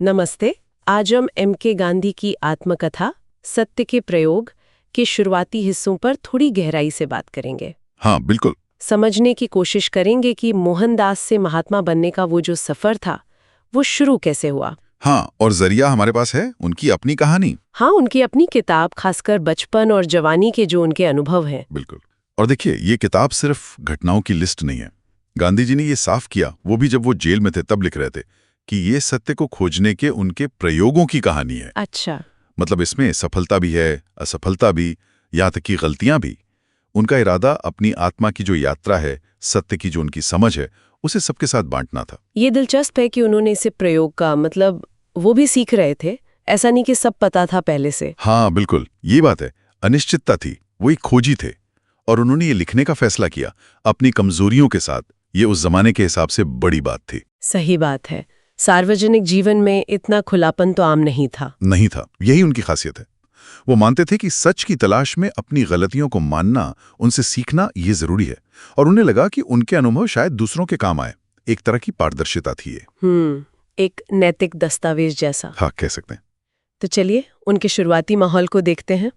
नमस्ते। आज हम M.K. गांधी की आत्मकथा सत्य के प्रयोग के शुरुआती हिस्सों पर थोड़ी गहराई से बात करेंगे। हाँ, बिल्कुल। समझने की कोशिश करेंगे कि मोहनदास से महात्मा बनने का वो जो सफर था वो शुरू कैसे हुआ। हाँ, और जरिया हमारे पास है उनकी अपनी कहानी। हाँ, उनकी अपनी किताब, खासकर बचपन और जवानी के जो उनके अनुभव हैं। बिल्कुल। और देखिए, ये किताब सिर्फ घटनाओं की लिस्ट नहीं है। गांधी जी ने ये साफ किया, वो भी जब वो जेल में थे तब लिख रहे थे, कि ये सत्य को खोजने के उनके प्रयोगों की कहानी है। अच्छा। मतलब इसमें सफलता भी है, असफलता भी, यहाँ तक कि गलतियां भी। उनका इरादा अपनी आत्मा की जो यात्रा है, सत्य की जो उनकी समझ है, उसे सबके साथ बांटना था। ये दिलचस्प है कि उन्होंने इसे प्रयोग का मतलब वो भी सीख रहे थे, ऐसा नहीं कि सब पता था पहले से। हाँ, बिल्कुल, ये बात है। अनिश्चितता थी, वो एक खोजी थे, और उन्होंने ये लिखने का फैसला किया अपनी कमजोरियों के साथ। ये उस जमाने के हिसाब से बड़ी बात थी। सही बात है। सार्वजनिक जीवन में इतना खुलापन तो आम नहीं था। नहीं था, यही उनकी खासियत है। वो मानते थे कि सच की तलाश में अपनी गलतियों को मानना, उनसे सीखना ये जरूरी है, और उन्हें लगा कि उनके अनुभव शायद दूसरों के काम आए। एक तरह की पारदर्शिता थी ये। एक नैतिक दस्तावेज जैसा। हाँ, कह सकते हैं। तो चलिए उनके शुरुआती माहौल को देखते हैं।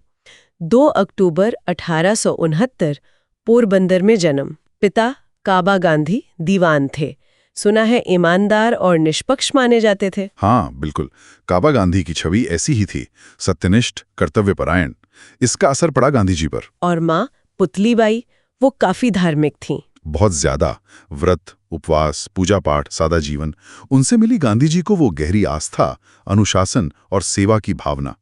2 अक्टूबर 1869 पोरबंदर में जन्म। पिता काबा गांधी दीवान थे। सुना है ईमानदार और निष्पक्ष माने जाते थे। हाँ, बिल्कुल। काबा गांधी की छवि ऐसी ही थी, सत्यनिष्ठ, कर्तव्यपरायण। इसका असर पड़ा गांधी जी पर। और माँ पुतलीबाई, वो काफी धार्मिक थीं। बहुत ज्यादा। व्रत, उपवास, पूजा पाठ, सादा जीवन, उनसे मिली गांधी जी को वो गहरी आस्था, अनुशासन और सेवा की भावना।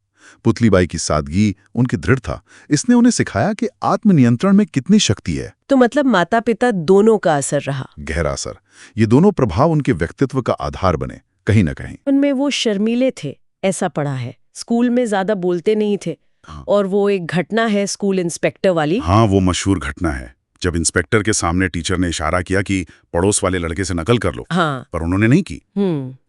पुतलीबाई की सादगी, उनकी दृढ़ता, इसने उन्हें सिखाया कि आत्मनियंत्रण में कितनी शक्ति है। तो मतलब माता पिता दोनों का असर रहा। गहरा असर। ये दोनों प्रभाव उनके व्यक्तित्व का आधार बने, कहीं न कहीं। उनमें वो शर्मीले थे, ऐसा पढ़ा है। स्कूल में ज्यादा बोलते नहीं थे। हाँ। और वो एक घटना है स्कूल इंस्पेक्टर वाली। हाँ, वो मशहूर घटना है, जब इंस्पेक्टर के सामने टीचर ने इशारा किया कि पड़ोस वाले लड़के से नकल कर लो। हाँ। पर उन्होंने नहीं की।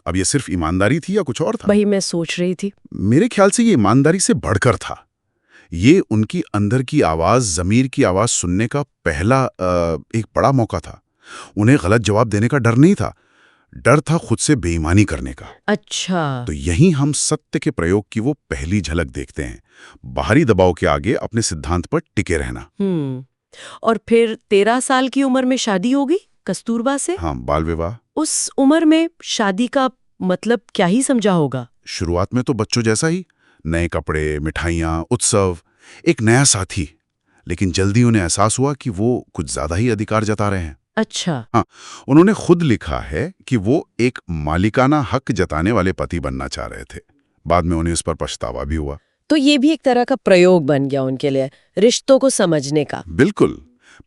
अब ये सिर्फ ईमानदारी थी या कुछ और था? वही मैं सोच रही थी। मेरे ख्याल से ये ईमानदारी से बढ़कर था। ये उनकी अंदर की आवाज, ज़मीर की आवाज सुनने का पहला एक बड़ा मौका था। उन्हें गलत जवाब देने का डर नहीं था, डर था खुद से बेईमानी करने का। अच्छा। तो यहीं हम सत्य के प्रयोग की वो पहली झलक देखते हैं। बाहरी दबाव के आगे अपने सिद्धांत पर टिके रहना। और फिर 13 साल की उम्र में शादी हो गई कस्तूरबा से। हाँ, बाल विवाह। उस उम्र में शादी का मतलब क्या ही समझा होगा। शुरुआत में तो बच्चों जैसा ही, नए कपड़े, मिठाइयाँ, उत्सव, एक नया साथी। लेकिन जल्दी उन्हें एहसास हुआ कि वो कुछ ज्यादा ही अधिकार जता रहे हैं। अच्छा। हाँ, उन्होंने खुद लिखा है कि वो एक मालिकाना हक जताने वाले पति बनना चाह रहे थे। बाद में उन्हें उस पर पछतावा भी हुआ। तो ये भी एक तरह का प्रयोग बन गया उनके लिए, रिश्तों को समझने का। बिल्कुल,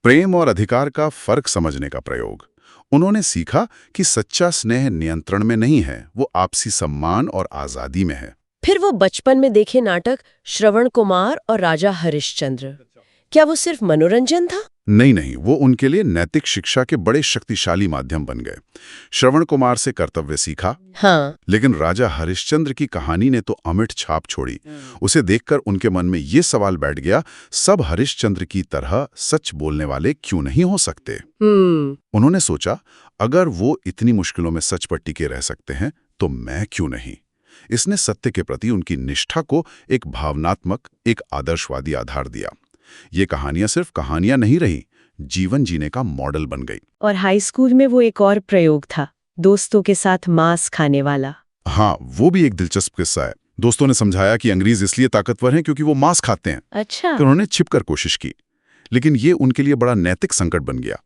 प्रेम और अधिकार का फर्क समझने का प्रयोग। उन्होंने सीखा कि सच्चा स्नेह नियंत्रण में नहीं है, वो आपसी सम्मान और आजादी में है। फिर वो बचपन में देखे नाटक श्रवण कुमार और राजा हरिश्चंद्र, क्या वो सिर्फ मनोरंजन था? नहीं नहीं, वो उनके लिए नैतिक शिक्षा के बड़े शक्तिशाली माध्यम बन गए। श्रवण कुमार से कर्तव्य सीखा। हाँ। लेकिन राजा हरिश्चंद्र की कहानी ने तो अमिट छाप छोड़ी। उसे देखकर उनके मन में ये सवाल बैठ गया, सब हरिश्चंद्र की तरह सच बोलने वाले क्यों नहीं हो सकते? उन्होंने सोचा, अगर वो इतनी मुश्किलों में सच पर टिके रह सकते हैं तो मैं क्यों नहीं? इसने सत्य के प्रति उनकी निष्ठा को एक भावनात्मक, एक आदर्शवादी आधार दिया। ये कहानियां सिर्फ कहानियां नहीं रही, जीवन जीने का मॉडल बन गई। और हाई स्कूल में वो एक और प्रयोग था, दोस्तों के साथ मांस खाने वाला। हाँ, वो भी एक दिलचस्प किस्सा है। दोस्तों ने समझाया कि अंग्रेज इसलिए ताकतवर हैं क्योंकि वो मांस खाते हैं। अच्छा। तो उन्होंने छिपकर कोशिश की, लेकिन ये उनके लिए बड़ा नैतिक संकट बन गया।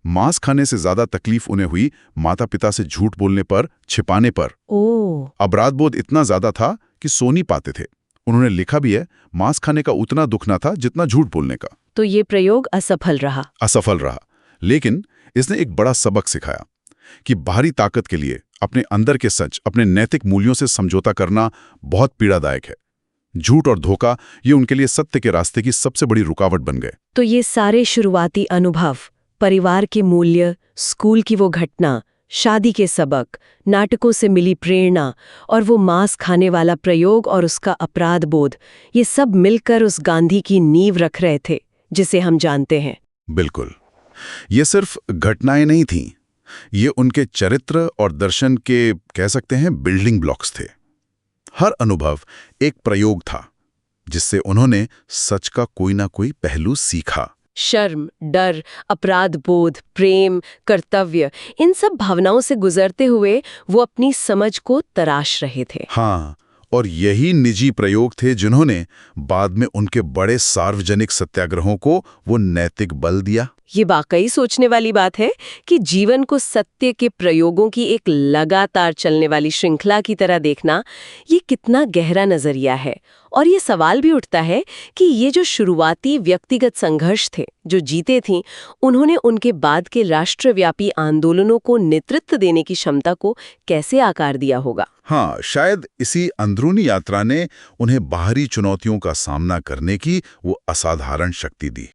मांस खाने से ज्यादा तकलीफ उन्हें हुई माता पिता से झूठ बोलने पर, छिपाने पर। अपराध बोध इतना ज्यादा था कि सो नहीं पाते थे। उन्होंने लिखा भी है, मांस खाने का उतना दुख ना था जितना झूठ बोलने का। तो ये प्रयोग असफल रहा। असफल रहा, लेकिन इसने एक बड़ा सबक सिखाया कि बाहरी ताकत के लिए अपने अंदर के सच, अपने नैतिक मूल्यों से समझौता करना बहुत पीड़ादायक है। झूठ और धोखा, ये उनके लिए सत्य के रास्ते की सबसे बड़ी रुकावट बन गए। तो ये सारे शुरुआती अनुभव, परिवार के मूल्य, स्कूल की वो घटना, शादी के सबक, नाटकों से मिली प्रेरणा और वो मांस खाने वाला प्रयोग और उसका अपराध बोध, ये सब मिलकर उस गांधी की नींव रख रहे थे जिसे हम जानते हैं। बिल्कुल, ये सिर्फ घटनाएं नहीं थीं, ये उनके चरित्र और दर्शन के, कह सकते हैं, बिल्डिंग ब्लॉक्स थे। हर अनुभव एक प्रयोग था जिससे उन्होंने सच का कोई ना कोई पहलू सीखा। शर्म, डर, अपराध बोध, प्रेम, कर्तव्य, इन सब भावनाओं से गुजरते हुए वो अपनी समझ को तराश रहे थे। हाँ, और यही निजी प्रयोग थे जिन्होंने बाद में उनके बड़े सार्वजनिक सत्याग्रहों को वो नैतिक बल दिया। ये वाकई सोचने वाली बात है कि जीवन को सत्य के प्रयोगों की एक लगातार चलने वाली श्रृंखला की तरह देखना, ये कितना गहरा नजरिया है। और ये सवाल भी उठता है कि ये जो शुरुआती व्यक्तिगत संघर्ष थे जो जीते थीं, उन्होंने उनके बाद के राष्ट्रव्यापी आंदोलनों को नेतृत्व देने की क्षमता को कैसे आकार दिया होगा। हाँ, शायद इसी अंदरूनी यात्रा ने उन्हें बाहरी चुनौतियों का सामना करने की वो असाधारण शक्ति दी।